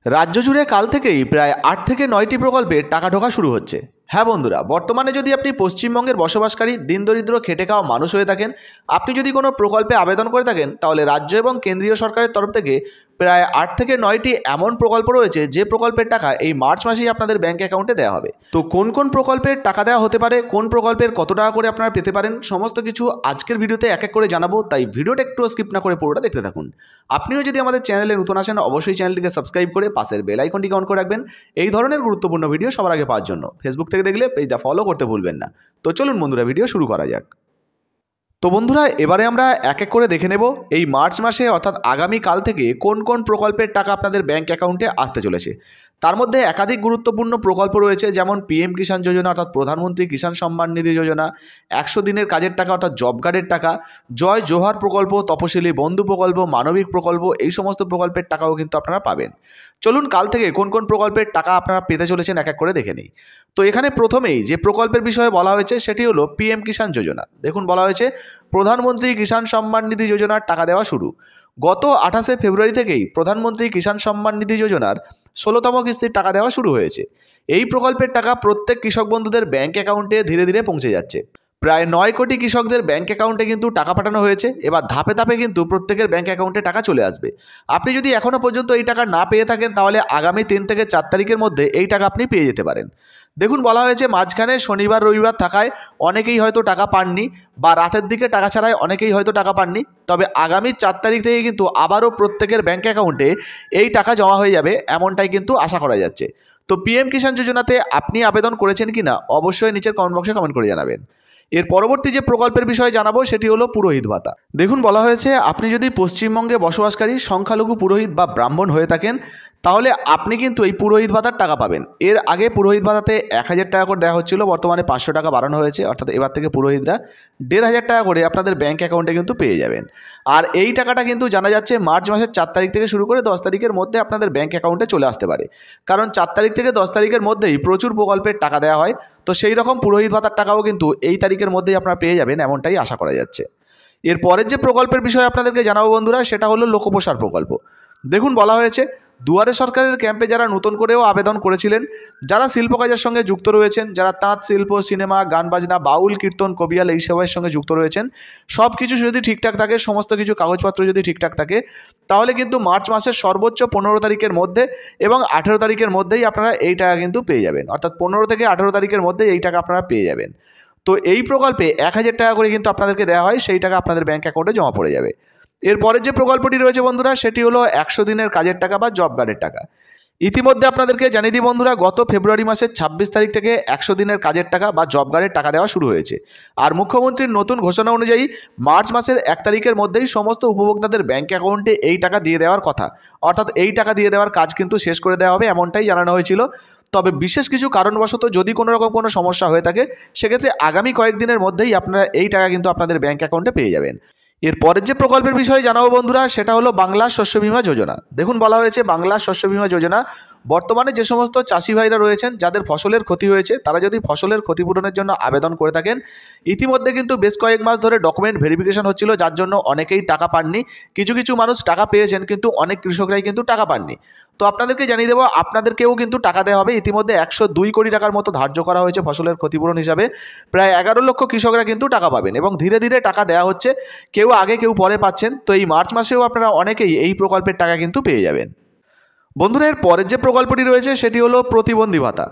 রাজ্য জুড়ে কাল থেকেই প্রায় ৮ থেকে ৯টি প্রকল্পের টাকা ঢোকা শুরু হচ্ছে। হ্যাঁ বন্ধুরা, বর্তমানে যদি আপনি পশ্চিমবঙ্গের বসবাসকারী দিনদরিদ্র খেটে খাওয়া মানুষ হয়ে থাকেন, আপনি যদি কোনো প্রকল্পে আবেদন করে থাকেন, তাহলে রাজ্য এবং কেন্দ্রীয় সরকারের তরফ থেকে প্রায় ৮ থেকে ৯টি এমন প্রকল্প রয়েছে যে প্রকল্পের টাকা এই মার্চ মাসেই আপনাদের ব্যাঙ্ক অ্যাকাউন্টে দেওয়া হবে। তো কোন কোন প্রকল্পের টাকা দেওয়া হতে পারে, কোন প্রকল্পের কত টাকা করে আপনারা পেতে পারেন, সমস্ত কিছু আজকের ভিডিওতে এক এক করে জানাবো। তাই ভিডিওটা একটু স্কিপ না করে পুরোটা দেখতে থাকুন। আপনিও যদি আমাদের চ্যানেলে নতুন আসেন, অবশ্যই চ্যানেলটিকে সাবস্ক্রাইব করে পাশের বেল আইকনটিকে অন করে রাখবেন এই ধরনের গুরুত্বপূর্ণ ভিডিও সবার আগে পাওয়ার জন্য। ফেসবুক থেকে দেখলে পেজটা ফলো করতে ভুলবেন না। তো চলুন বন্ধুরা, ভিডিও শুরু করা যাক। তো বন্ধুরা, এবারে আমরা এক এক করে দেখে নেব এই মার্চ মাসে অর্থাৎ আগামী কাল থেকে কোন কোন প্রকল্পের টাকা আপনাদের ব্যাঙ্ক অ্যাকাউন্টে আসতে চলেছে। তার মধ্যে একাধিক গুরুত্বপূর্ণ প্রকল্প রয়েছে, যেমন পিএম কিষাণ যোজনা অর্থাৎ প্রধানমন্ত্রী কিষাণ সম্মান নিধি যোজনা, ১০০ দিনের কাজের টাকা অর্থাৎ জব কার্ডের টাকা, জয় জোহার প্রকল্প, তপশিলি বন্ধু প্রকল্প, মানবিক প্রকল্প, এই সমস্ত প্রকল্পের টাকাও কিন্তু আপনারা পাবেন। চলুন কাল থেকে কোন কোন প্রকল্পের টাকা আপনারা পেতে চলেছেন এক এক করে দেখে নিই। তো এখানে প্রথমেই যে প্রকল্পের বিষয়ে বলা হয়েছে সেটি হলো পিএম কিষাণ যোজনা। দেখুন, বলা হয়েছে প্রধানমন্ত্রী কিষাণ সম্মান নিধি যোজনার টাকা দেওয়া শুরু। গত ২৮শে ফেব্রুয়ারি থেকেই প্রধানমন্ত্রী কিষাণ সম্মান নিধি যোজনার ১৬তম কিস্তির টাকা দেওয়া শুরু হয়েছে। এই প্রকল্পের টাকা প্রত্যেক কৃষক বন্ধুদের ব্যাঙ্ক অ্যাকাউন্টে ধীরে ধীরে পৌঁছে যাচ্ছে। প্রায় ৯ কোটি কৃষকদের ব্যাঙ্ক অ্যাকাউন্টে কিন্তু টাকা পাঠানো হয়েছে। এবার ধাপে ধাপে কিন্তু প্রত্যেকের ব্যাঙ্ক অ্যাকাউন্টে টাকা চলে আসবে। আপনি যদি এখনও পর্যন্ত এই টাকা না পেয়ে থাকেন, তাহলে আগামী ৩ থেকে ৪ তারিখের মধ্যে এই টাকা আপনি পেয়ে যেতে পারেন। দেখুন, বলা হয়েছে মাঝখানে শনিবার রবিবার থাকায় অনেকেই হয়তো টাকা পাননি, বা রাতের দিকে টাকা ছাড়ায় অনেকেই হয়তো টাকা পাননি। তবে আগামী ৪ তারিখ থেকে কিন্তু আবারও প্রত্যেকের ব্যাঙ্ক অ্যাকাউন্টে এই টাকা জমা হয়ে যাবে, এমনটাই কিন্তু আশা করা যাচ্ছে। তো পিএম কিষাণ যোজনাতে আপনি আবেদন করেছেন কি না, অবশ্যই নিচের কমেন্ট বক্সে কমেন্ট করে জানাবেন। এর পরবর্তী যে প্রকল্পের বিষয়ে জানাবো সেটি হলো পুরোহিত ভাতা। দেখুন, বলা হয়েছে আপনি যদি পশ্চিমবঙ্গে বসবাসকারী সংখ্যালঘু পুরোহিত বা ব্রাহ্মণ হয়ে থাকেন, তাহলে আপনি কিন্তু এই পুরোহিত ভাতার টাকা পাবেন। এর আগে পুরোহিত ভাতাতে ১,০০০ টাকা করে দেওয়া হচ্ছিল, বর্তমানে ৫০০ টাকা বাড়ানো হয়েছে, অর্থাৎ এবার থেকে পুরোহিতরা ১,৫০০ টাকা করে আপনাদের ব্যাঙ্ক অ্যাকাউন্টে কিন্তু পেয়ে যাবেন। আর এই টাকাটা কিন্তু জানা যাচ্ছে মার্চ মাসের ৪ তারিখ থেকে শুরু করে ১০ তারিখের মধ্যে আপনাদের ব্যাঙ্ক অ্যাকাউন্টে চলে আসতে পারে। কারণ ৪ তারিখ থেকে ১০ তারিখের মধ্যেই প্রচুর প্রকল্পের টাকা দেওয়া হয়। তো সেই রকম পুরোহিত ভাতার টাকাও কিন্তু এই তারিখের মধ্যেই আপনারা পেয়ে যাবেন, এমনটাই আশা করা যাচ্ছে। এর পরের যে প্রকল্পের বিষয়ে আপনাদেরকে জানাবো বন্ধুরা, সেটা হলো লোকপ্রসার প্রকল্প। দেখুন, বলা হয়েছে দুয়ারে সরকারের ক্যাম্পে যারা নতুন করেও আবেদন করেছিলেন, যারা শিল্প কাজের সঙ্গে যুক্ত রয়েছেন, যারা তাঁত শিল্প, সিনেমা, গান বাজনা, বাউল, কীর্তন, কবিয়াল এইসবের সঙ্গে যুক্ত রয়েছেন, সব কিছু যদি ঠিকঠাক থাকে, সমস্ত কিছু কাগজপত্র যদি ঠিকঠাক থাকে, তাহলে কিন্তু মার্চ মাসের সর্বোচ্চ ১৫ তারিখের মধ্যে এবং ১৮ তারিখের মধ্যেই আপনারা এই টাকা কিন্তু পেয়ে যাবেন। অর্থাৎ ১৫ থেকে ১৮ তারিখের মধ্যে এই টাকা আপনারা পেয়ে যাবেন। তো এই প্রকল্পে ১,০০০ টাকা করে কিন্তু আপনাদেরকে দেওয়া হয়, সেই টাকা আপনাদের ব্যাঙ্ক অ্যাকাউন্টে জমা পড়ে যাবে। এরপরের যে প্রকল্পটি রয়েছে বন্ধুরা, সেটি হলো ১০০ দিনের কাজের টাকা বা জব কার্ডের টাকা। ইতিমধ্যে আপনাদেরকে জানিয়ে দিই বন্ধুরা, গত ফেব্রুয়ারি মাসের ২৬ তারিখ থেকে ১০০ দিনের কাজের টাকা বা জব কার্ডের টাকা দেওয়া শুরু হয়েছে। আর মুখ্যমন্ত্রীর নতুন ঘোষণা অনুযায়ী মার্চ মাসের ১ তারিখের মধ্যেই সমস্ত উপভোক্তাদের ব্যাঙ্ক অ্যাকাউন্টে এই টাকা দিয়ে দেওয়ার কথা, অর্থাৎ এই টাকা দিয়ে দেওয়ার কাজ কিন্তু শেষ করে দেওয়া হবে, এমনটাই জানানো হয়েছিল। তবে বিশেষ কিছু কারণবশত যদি কোনো রকম কোনো সমস্যা হয়ে থাকে, সেক্ষেত্রে আগামী কয়েকদিনের মধ্যেই আপনারা এই টাকা কিন্তু আপনাদের ব্যাঙ্ক অ্যাকাউন্টে পেয়ে যাবেন। এর পরের যে প্রকল্পের বিষয়ে জানাবো বন্ধুরা, সেটা হলো বাংলা শস্য বীমা যোজনা। দেখুন, বলা হয়েছে বাংলা শস্য বীমা যোজনা বর্তমানে যে সমস্ত চাষি ভাইরা রয়েছেন, যাদের ফসলের ক্ষতি হয়েছে, তারা যদি ফসলের ক্ষতিপূরণের জন্য আবেদন করে থাকেন, ইতিমধ্যে কিন্তু বেশ কয়েক মাস ধরে ডকুমেন্ট ভেরিফিকেশন হচ্ছিল, যার জন্য অনেকেই টাকা পাননি। কিছু কিছু মানুষ টাকা পেয়েছেন, কিন্তু অনেক কৃষকরাই কিন্তু টাকা পাননি। তো আপনাদেরকে জানিয়ে দেবো, আপনাদেরকেও কিন্তু টাকা দেওয়া হবে। ইতিমধ্যে ১০২ কোটি টাকার মতো ধার্য করা হয়েছে ফসলের ক্ষতিপূরণ হিসাবে। প্রায় ১১ লক্ষ কৃষকরা কিন্তু টাকা পাবেন এবং ধীরে ধীরে টাকা দেওয়া হচ্ছে, কেউ আগে কেউ পরে পাচ্ছেন। তো এই মার্চ মাসেও আপনারা অনেকেই এই প্রকল্পের টাকা কিন্তু পেয়ে যাবেন। বন্ধুরা, এর পরের যে প্রকল্পটি রয়েছে সেটি হলো প্রতিবন্ধী ভাতা।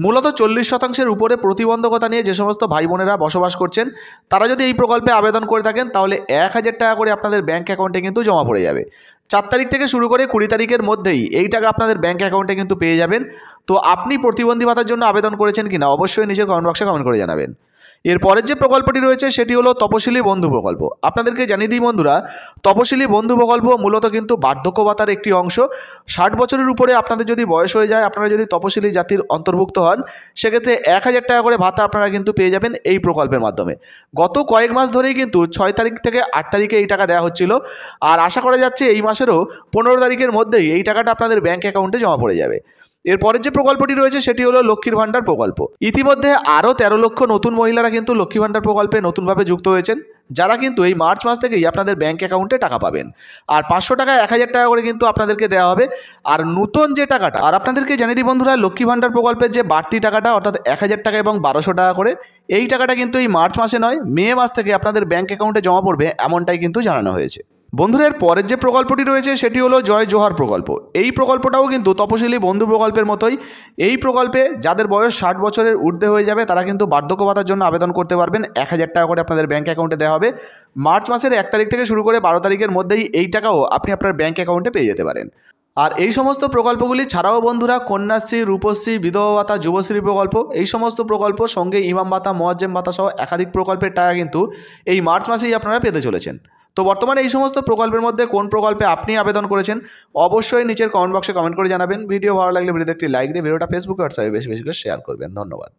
মূলত ৪০% উপরে প্রতিবন্ধকতা নিয়ে যে সমস্ত ভাই বোনেরা বসবাস করছেন, তারা যদি এই প্রকল্পে আবেদন করে থাকেন, তাহলে ১,০০০ টাকা করে আপনাদের ব্যাঙ্ক অ্যাকাউন্টে কিন্তু জমা পড়ে যাবে। ৪ তারিখ থেকে শুরু করে ২০ তারিখের মধ্যেই এই টাকা আপনাদের ব্যাঙ্ক অ্যাকাউন্টে কিন্তু পেয়ে যাবেন। তো আপনি প্রতিবন্ধী ভাতার জন্য আবেদন করেছেন কিনা, অবশ্যই নিজের কমেন্ট বক্সে কমেন্ট করে জানাবেন। এর পরের যে প্রকল্পটি রয়েছে সেটি হলো তপশিলি বন্ধু প্রকল্প। আপনাদেরকে জানিয়ে দিই বন্ধুরা, তপশিলি বন্ধু প্রকল্প মূলত কিন্তু বার্ধক্য ভাতার একটি অংশ। ৬০ বছরের উপরে আপনাদের যদি বয়স হয়ে যায়, আপনারা যদি তপশিলি জাতির অন্তর্ভুক্ত হন, সেক্ষেত্রে ১,০০০ টাকা করে ভাতা আপনারা কিন্তু পেয়ে যাবেন এই প্রকল্পের মাধ্যমে। গত কয়েক মাস ধরেই কিন্তু ৬ তারিখ থেকে ৮ তারিখে এই টাকা দেওয়া হচ্ছিল, আর আশা করা যাচ্ছে এই মাসেরও ১৫ তারিখের মধ্যেই এই টাকাটা আপনাদের ব্যাঙ্ক অ্যাকাউন্টে জমা পড়ে যাবে। এরপরের যে প্রকল্পটি রয়েছে সেটি হলো লক্ষ্মীর ভাণ্ডার প্রকল্প। ইতিমধ্যে আরও ১৩ লক্ষ নতুন মহিলারা কিন্তু লক্ষ্মী ভাণ্ডার প্রকল্পে নতুনভাবে যুক্ত হয়েছেন, যারা কিন্তু এই মার্চ মাস থেকেই আপনাদের ব্যাঙ্ক অ্যাকাউন্টে টাকা পাবেন। আর 500 টাকা 1000 টাকা করে কিন্তু আপনাদেরকে দেওয়া হবে। আর নতুন যে টাকাটা, আর আপনাদেরকে জানিয়ে দিই বন্ধুরা, লক্ষ্মী ভাণ্ডার প্রকল্পের যে বাড়তি টাকাটা অর্থাৎ 1000 টাকা এবং 1200 টাকা করে, এই টাকাটা কিন্তু এই মার্চ মাসে নয়, মে মাস থেকে আপনাদের ব্যাঙ্ক অ্যাকাউন্টে জমা পড়বে, এমনটাই কিন্তু জানানো হয়েছে। বন্ধুরা, এর পরের যে প্রকল্পটি রয়েছে সেটি হলো জয় জোহার প্রকল্প। এই প্রকল্পটাও কিন্তু তপশিলি বন্ধু প্রকল্পের মতোই। এই প্রকল্পে যাদের বয়স 60 বছরের ঊর্ধ্বে হয়ে যাবে তারা কিন্তু বার্ধক্য ভাতার জন্য আবেদন করতে পারবেন। 1000 টাকা করে আপনাদের ব্যাঙ্ক অ্যাকাউন্টে দেওয়া হবে। মার্চ মাসের 1 তারিখ থেকে শুরু করে 12 তারিখের মধ্যেই এই টাকাও আপনি আপনার ব্যাঙ্ক অ্যাকাউন্টে পেয়ে যেতে পারেন। আর এই সমস্ত প্রকল্পগুলি ছাড়াও বন্ধুরা কন্যাশ্রী, রূপশ্রী, বিধবা ভাতা, যুবশ্রী প্রকল্প, এই সমস্ত প্রকল্প সঙ্গে ইমাম ভাতা, মোয়াজ্জেম ভাতা সহ একাধিক প্রকল্পের টাকা কিন্তু এই মার্চ মাসেই আপনারা পেতে চলেছেন। তো বর্তমানে এই সমস্ত প্রকল্পের মধ্যে কোন প্রকল্পে আপনি আবেদন করেছেন অবশ্যই নিচের কমেন্ট বক্সে কমেন্ট করে জানাবেন। ভিডিও ভালো লাগলে ভিডিওতে একটি লাইক দিয়ে ভিডিওটা ফেসবুকে হোয়াটসঅ্যাপে বেশি বেশি করে শেয়ার করবেন। ধন্যবাদ।